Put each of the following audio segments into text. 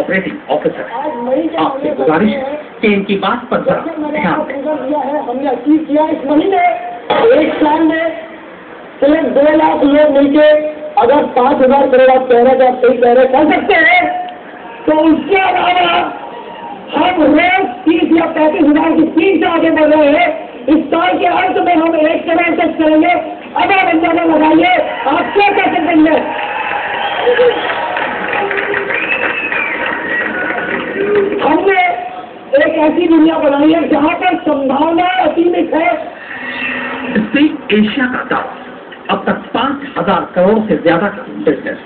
Operating officer है। आपसे गुजारिश है कि इनकी बात पर जरा ध्यान दें। हमने अचीव किया इस महीने, एक साल में सिर्फ 2 लाख लोग मिलके अगर 5,000 करोड़ आप कह रहे आप सही कह रहे कर सकते हैं, तो उसके अलावा हम रोज 30 या 35,000 की स्पीड से आगे बढ़ रहे हैं। इस साल के अंत में हम 1 करोड़ तक करेंगे। अब आप अंदाजा लगाइए आप क्या कर सकेंगे। हमने एक ऐसी दुनिया बनाई है जहां पर संभावना असीमित है। स्पीक एशिया का दावा अब तक 5,000 करोड़ से ज्यादा का बिजनेस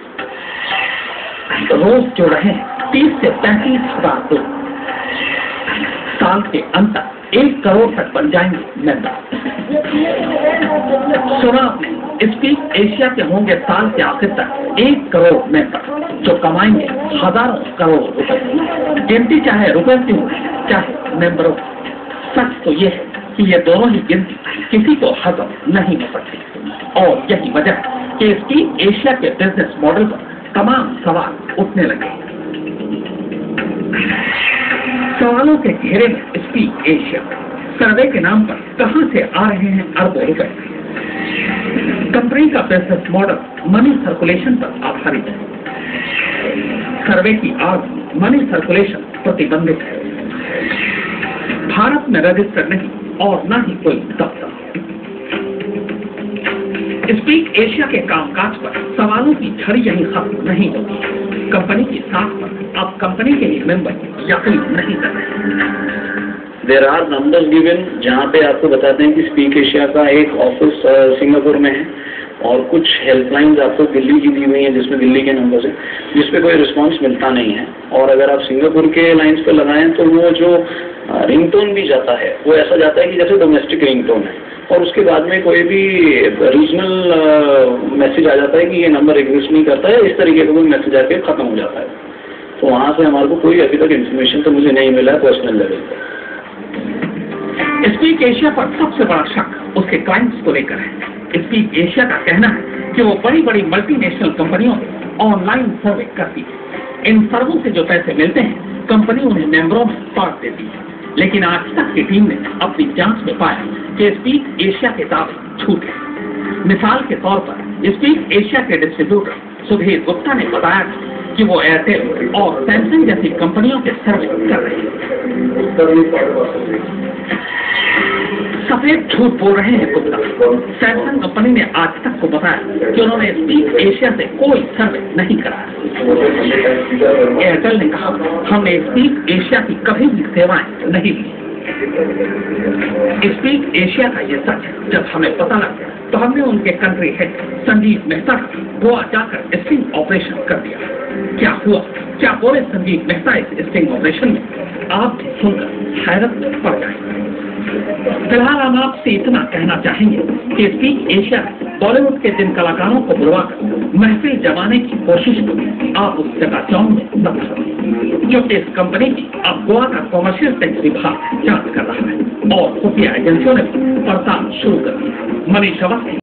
रोज जो रहे 30 से 35,000 लोग साल के अंत तक 1 करोड़ तक बन जाएंगे मेंबर। सुना आपने, स्पीक एशिया के होंगे साल के आखिर तक 1 करोड़ मेंबर जो कमाएंगे हजारों करोड़ रुपए। गिनती चाहे रुपए की हो चाहे मेंबरों। सच तो ये है कि ये दोनों ही गिनती किसी को हजम नहीं हो सकती और यही वजह कि स्पीक एशिया के बिजनेस मॉडल पर तमाम सवाल उठने लगे। सवालों के घेरे में स्पीक एशिया सर्वे के नाम पर कहां से आ रहे हैं अरबों रुपए। कंपनी का बिजनेस मॉडल मनी सर्कुलेशन पर आधारित है। सर्वे की आग मनी सर्कुलेशन प्रतिबंधित है। भारत में रजिस्टर नहीं और न ही कोई दफ्तर। स्पीक एशिया के कामकाज पर सवालों की झड़ी यही खत्म नहीं होगी। कंपनी की साख पर अब कंपनी के ही मेंबर यकीन नहीं कर रहे। देयर आर नंबर्स गिवन जहाँ पे आपको बताते हैं कि स्पीक एशिया का एक ऑफिस सिंगापुर में है और कुछ हेल्पलाइंस आपको दिल्ली की दी हुई है जिसमें दिल्ली के नंबर है जिसपे कोई रिस्पांस मिलता नहीं है। और अगर आप सिंगापुर के लाइंस पे लगाएं तो वो जो रिंगटोन भी जाता है वो ऐसा जाता है कि जैसे डोमेस्टिक रिंगटोन है और उसके बाद में कोई भी रीजनल मैसेज आ जाता है कि ये नंबर एग्जिस्ट नहीं करता है, इस तरीके का कोई मैसेज आके खत्म हो जाता है। तो वहाँ से हमारे को कोई अभी तक इन्फॉर्मेशन तो मुझे नहीं मिला है पर्सनल लेवल पर। स्पीक एशिया पर सबसे बड़ा शक उसके क्लाइंट्स को लेकर है। स्पीक एशिया का कहना है कि वो बड़ी बड़ी मल्टीनेशनल कंपनियों में ऑनलाइन सर्वे करती है। इन सर्वों से जो पैसे मिलते हैं कंपनी उन्हें मेंबरों में बांट देती है। लेकिन आज तक की टीम ने अपनी जांच में पाया कि स्पीक एशिया के दावे झूठे हैं। मिसाल के तौर पर स्पीक एशिया के डिस्ट्रीब्यूटर सुधीर गुप्ता ने बताया कि वो एयरटेल और सैमसंग जैसी कंपनियों के सर्वे कर रहे हैं। सफेद झूठ बोल रहे हैं गुप्ता। सैमसंग कंपनी ने आज तक को बताया कि उन्होंने स्पीक एशिया से कोई सर्वे नहीं कराया। एयरटेल ने कहा हमने स्पीक एशिया की कभी भी सेवाएं नहीं ली। स्पीक एशिया का ये सच जब हमें पता लगा तो हमने उनके कंट्री हेड संजीव मेहता का गोवा जाकर स्टिंग ऑपरेशन कर दिया। क्या हुआ, क्या बोले संजीव मेहता इस स्टिंग ऑपरेशन में, आप सुनकर हैरत में पड़ जाएंगे। फिलहाल हम आपसे इतना कहना चाहेंगे कि स्पीक एशिया बॉलीवुड के जिन कलाकारों को बुलवाकर महफिल जमाने की कोशिश को आप उस चकाचौंध में न करें, क्योंकि इस कंपनी की अब गोवा का कॉमर्शियल टैक्स विभाग जांच कर रहा है और खुफिया एजेंसियों ने पड़ताल शुरू कर दी है। मनीष अवस्थी।